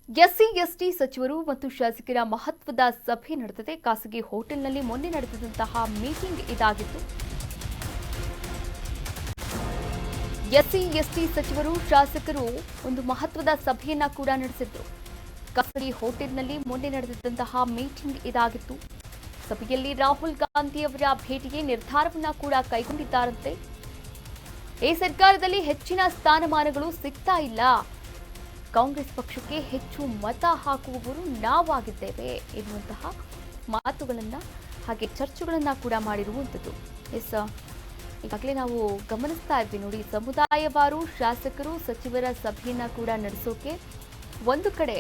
SC ST ಸಚಿವರು ಮತ್ತು ಶಾಸಕರ ಮಹತ್ವದ ಸಭೆ ನಡೆದಿದೆ. ಖಾಸಗಿ ಹೋಟೆಲ್ನಲ್ಲಿ ಮೊನ್ನೆ ನಡೆದಂತಹ ಮೀಟಿಂಗ್ ಇದಾಗಿತ್ತು. ಎಸ್ಸಿ ಎಸ್ಟಿ ಸಚಿವರು ಶಾಸಕರು ಒಂದು ಮಹತ್ವದ ಸಭೆಯನ್ನ ಕೂಡ ನಡೆಸಿದ್ರು. ಖಾಸಗಿ ಹೋಟೆಲ್ನಲ್ಲಿ ಮೊನ್ನೆ ನಡೆದಂತಹ ಮೀಟಿಂಗ್ ಇದಾಗಿತ್ತು. ಸಭೆಯಲ್ಲಿ ರಾಹುಲ್ ಗಾಂಧಿ ಅವರ ಭೇಟಿಗೆ ನಿರ್ಧಾರವನ್ನ ಕೂಡ ಕೈಗೊಂಡಿದ್ದಾರಂತೆ. ಈ ಸರ್ಕಾರದಲ್ಲಿ ಹೆಚ್ಚಿನ ಸ್ಥಾನಮಾನಗಳು ಸಿಗ್ತಾ ಇಲ್ಲ, ಕಾಂಗ್ರೆಸ್ ಪಕ್ಷಕ್ಕೆ ಹೆಚ್ಚು ಮತ ಹಾಕುವವರು ನಾವಾಗಿದ್ದೇವೆ ಎನ್ನುವಂತಹ ಮಾತುಗಳನ್ನ ಹಾಗೆ ಚರ್ಚೆಗಳನ್ನ ಕೂಡ ಮಾಡಿರುವಂಥದ್ದು. ಈಗಾಗಲೇ ನಾವು ಗಮನಿಸ್ತಾ ಇದ್ವಿ ನೋಡಿ, ಸಮುದಾಯವಾರು ಶಾಸಕರು ಸಚಿವರ ಸಭೆಯನ್ನ ಕೂಡ ನಡೆಸೋಕೆ ಒಂದು ಕಡೆ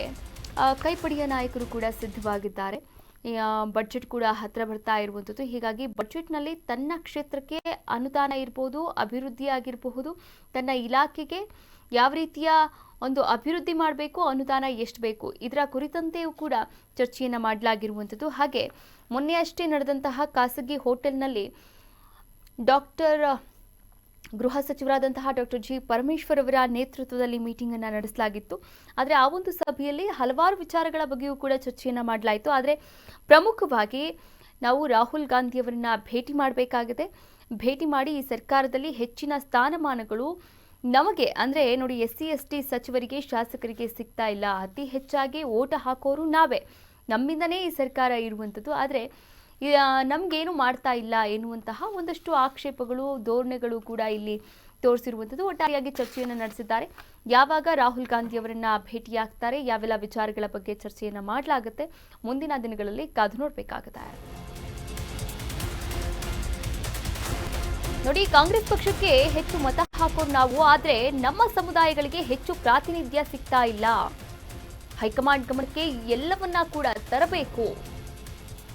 ಕೈಪಡಿಯ ನಾಯಕರು ಕೂಡ ಸಿದ್ಧವಾಗಿದ್ದಾರೆ. ಬಜೆಟ್ ಕೂಡ ಹತ್ರ ಬರ್ತಾ ಇರುವಂಥದ್ದು. ಹೀಗಾಗಿ ಬಜೆಟ್ನಲ್ಲಿ ತನ್ನ ಕ್ಷೇತ್ರಕ್ಕೆ ಅನುದಾನ ಇರಬಹುದು, ಅಭಿವೃದ್ಧಿ ಆಗಿರಬಹುದು, ತನ್ನ ಇಲಾಖೆಗೆ ಯಾವ ರೀತಿಯ ಒಂದು ಅಭಿವೃದ್ಧಿ ಮಾಡಬೇಕು, ಅನುದಾನ ಎಷ್ಟು ಬೇಕು, ಇದರ ಕುರಿತಂತೆಯೂ ಕೂಡ ಚರ್ಚೆಯನ್ನು ಮಾಡಲಾಗಿರುವಂಥದ್ದು. ಹಾಗೆ ಮೊನ್ನೆ ಅಷ್ಟೇ ನಡೆದಂತಹ ಖಾಸಗಿ ಹೋಟೆಲ್ನಲ್ಲಿ ಗೃಹ ಸಚಿವರಾದಂತಹ ಡಾಕ್ಟರ್ ಜಿ ಪರಮೇಶ್ವರ್ ಅವರ ನೇತೃತ್ವದಲ್ಲಿ ಮೀಟಿಂಗ್ ಅನ್ನು ನಡೆಸಲಾಗಿತ್ತು. ಆದರೆ ಆ ಒಂದು ಸಭೆಯಲ್ಲಿ ಹಲವಾರು ವಿಚಾರಗಳ ಬಗ್ಗೆಯೂ ಕೂಡ ಚರ್ಚೆಯನ್ನು ಮಾಡಲಾಯಿತು. ಆದರೆ ಪ್ರಮುಖವಾಗಿ ನಾವು ರಾಹುಲ್ ಗಾಂಧಿ ಅವರನ್ನ ಭೇಟಿ ಮಾಡಬೇಕಾಗಿದೆ. ಭೇಟಿ ಮಾಡಿ ಈ ಸರ್ಕಾರದಲ್ಲಿ ಹೆಚ್ಚಿನ ಸ್ಥಾನಮಾನಗಳು ನಮಗೆ ಅಂದರೆ ನೋಡಿ, ಎಸ್ಸಿ ಎಸ್ಟಿ ಸಚಿವರಿಗೆ ಶಾಸಕರಿಗೆ ಸಿಗ್ತಾ ಇಲ್ಲ, ಅತಿ ಹೆಚ್ಚಾಗಿ ಓಟ ಹಾಕೋರು ನಾವೇ, ನಮ್ಮಿಂದನೇ ಈ ಸರ್ಕಾರ ಇರುವಂಥದ್ದು, ಆದರೆ ನಮಗೇನು ಮಾಡ್ತಾ ಇಲ್ಲ ಎನ್ನುವಂತಹ ಒಂದಷ್ಟು ಆಕ್ಷೇಪಗಳು, ಧೋರಣೆಗಳು ಕೂಡ ಇಲ್ಲಿ ತೋರಿಸಿರುವಂಥದ್ದು. ಒಟ್ಟಾರೆಯಾಗಿ ಚರ್ಚೆಯನ್ನು ನಡೆಸಿದ್ದಾರೆ. ಯಾವಾಗ ರಾಹುಲ್ ಗಾಂಧಿ ಅವರನ್ನ ಭೇಟಿಯಾಗ್ತಾರೆ, ಯಾವೆಲ್ಲ ವಿಚಾರಗಳ ಬಗ್ಗೆ ಚರ್ಚೆಯನ್ನು ಮಾಡಲಾಗುತ್ತೆ, ಮುಂದಿನ ದಿನಗಳಲ್ಲಿ ಕಾದು ನೋಡಬೇಕಾಗುತ್ತೆ. ನೋಡಿ, ಕಾಂಗ್ರೆಸ್ ಪಕ್ಷಕ್ಕೆ ಹೆಚ್ಚು ಮತ ಹಾಕೋರು ನಾವು, ಆದರೆ ನಮ್ಮ ಸಮುದಾಯಗಳಿಗೆ ಹೆಚ್ಚು ಪ್ರಾತಿನಿಧ್ಯ ಸಿಗ್ತಾ ಇಲ್ಲ. ಹೈಕಮಾಂಡ್ ಗಮನಕ್ಕೆ ಎಲ್ಲವನ್ನ ಕೂಡ ತರಬೇಕು,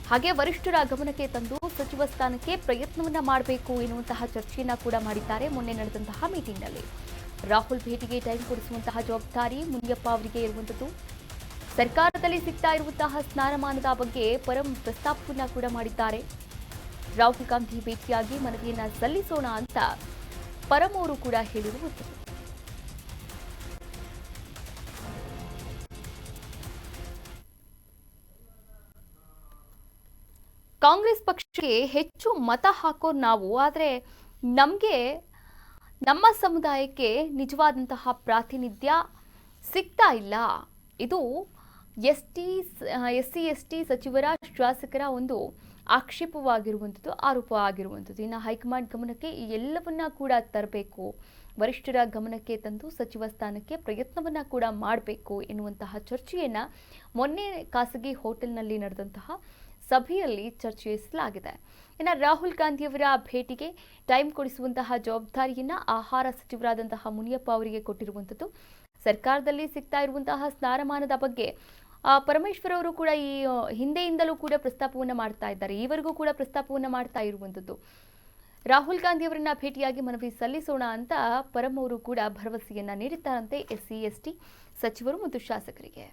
ಹಾಗೆ ವರಿಷ್ಠರ ಗಮನಕ್ಕೆ ತಂದು ಸಚಿವ ಸ್ಥಾನಕ್ಕೆ ಪ್ರಯತ್ನವನ್ನ ಮಾಡಬೇಕು ಎನ್ನುವಂತಹ ಚರ್ಚೆಯನ್ನ ಕೂಡ ಮಾಡಿದ್ದಾರೆ. ಮೊನ್ನೆ ನಡೆದಂತಹ ಮೀಟಿಂಗ್ನಲ್ಲಿ ರಾಹುಲ್ ಭೇಟಿಗೆ ಟೈಮ್ ಕೊಡಿಸುವಂತಹ ಜವಾಬ್ದಾರಿ ಮುನಿಯಪ್ಪ ಅವರಿಗೆ ಇರುವಂಥದ್ದು. ಸರ್ಕಾರದಲ್ಲಿ ಸಿಗ್ತಾ ಇರುವಂತಹ ಸ್ಥಾನಮಾನದ ಬಗ್ಗೆ ಪರಂ ಪ್ರಸ್ತಾಪವನ್ನ ಕೂಡ ಮಾಡಿದ್ದಾರೆ. ರಾಹುಲ್ ಗಾಂಧಿ ಭೇಟಿಯಾಗಿ ಮನವಿಯನ್ನ ಸಲ್ಲಿಸೋಣ ಅಂತ ಪರಂ ಅವರು ಕೂಡ ಹೇಳಿರುವಂಥದ್ದು. ಕಾಂಗ್ರೆಸ್ ಪಕ್ಷಕ್ಕೆ ಹೆಚ್ಚು ಮತ ಹಾಕೋರು ನಾವು, ಆದರೆ ನಮಗೆ ನಮ್ಮ ಸಮುದಾಯಕ್ಕೆ ನಿಜವಾದಂತಹ ಪ್ರಾತಿನಿಧ್ಯ ಸಿಗ್ತಾ ಇಲ್ಲ. ಇದು ಎಸ್ಸಿ ಎಸ್ಟಿ ಸಚಿವರ ಶಾಸಕರ ಒಂದು ಆಕ್ಷೇಪವಾಗಿರುವಂಥದ್ದು, ಆರೋಪ ಆಗಿರುವಂಥದ್ದು. ಇನ್ನು ಹೈಕಮಾಂಡ್ ಗಮನಕ್ಕೆ ಎಲ್ಲವನ್ನ ಕೂಡ ತರಬೇಕು, ವರಿಷ್ಠರ ಗಮನಕ್ಕೆ ತಂದು ಸಚಿವ ಸ್ಥಾನಕ್ಕೆ ಪ್ರಯತ್ನವನ್ನ ಕೂಡ ಮಾಡಬೇಕು ಎನ್ನುವಂತಹ ಚರ್ಚೆಯನ್ನ ಮೊನ್ನೆ ಖಾಸಗಿ ಹೋಟೆಲ್ನಲ್ಲಿ ನಡೆದಂತಹ ಸಭೆಯಲ್ಲಿ ಚರ್ಚಿಸಲಾಗಿದೆ. ಇನ್ನು ರಾಹುಲ್ ಗಾಂಧಿಯವರ ಭೇಟಿಗೆ ಟೈಮ್ ಕೊಡಿಸುವಂತಹ ಜವಾಬ್ದಾರಿಯನ್ನ ಆಹಾರ ಸಚಿವರಾದಂತಹ ಮುನಿಯಪ್ಪ ಅವರಿಗೆ ಕೊಟ್ಟಿರುವಂಥದ್ದು. ಸರ್ಕಾರದಲ್ಲಿ ಸಿಗ್ತಾ ಇರುವಂತಹ ಸ್ಥಾನಮಾನದ ಬಗ್ಗೆ ಪರಮೇಶ್ವರ್ ಅವರು ಕೂಡ ಈ ಹಿಂದೆಯಿಂದಲೂ ಕೂಡ ಪ್ರಸ್ತಾಪವನ್ನು ಮಾಡ್ತಾ ಇದ್ದಾರೆ, ಈವರೆಗೂ ಕೂಡ ಪ್ರಸ್ತಾಪವನ್ನು ಮಾಡ್ತಾ ಇರುವಂಥದ್ದು. ರಾಹುಲ್ ಗಾಂಧಿ ಅವರನ್ನ ಭೇಟಿಯಾಗಿ ಮನವಿ ಸಲ್ಲಿಸೋಣ ಅಂತ ಪರಂ ಅವರು ಕೂಡ ಭರವಸೆಯನ್ನ ನೀಡಿದ್ದಾರಂತೆ ಎಸ್ಸಿ ಎಸ್ಟಿ ಸಚಿವರು ಮತ್ತು ಶಾಸಕರಿಗೆ.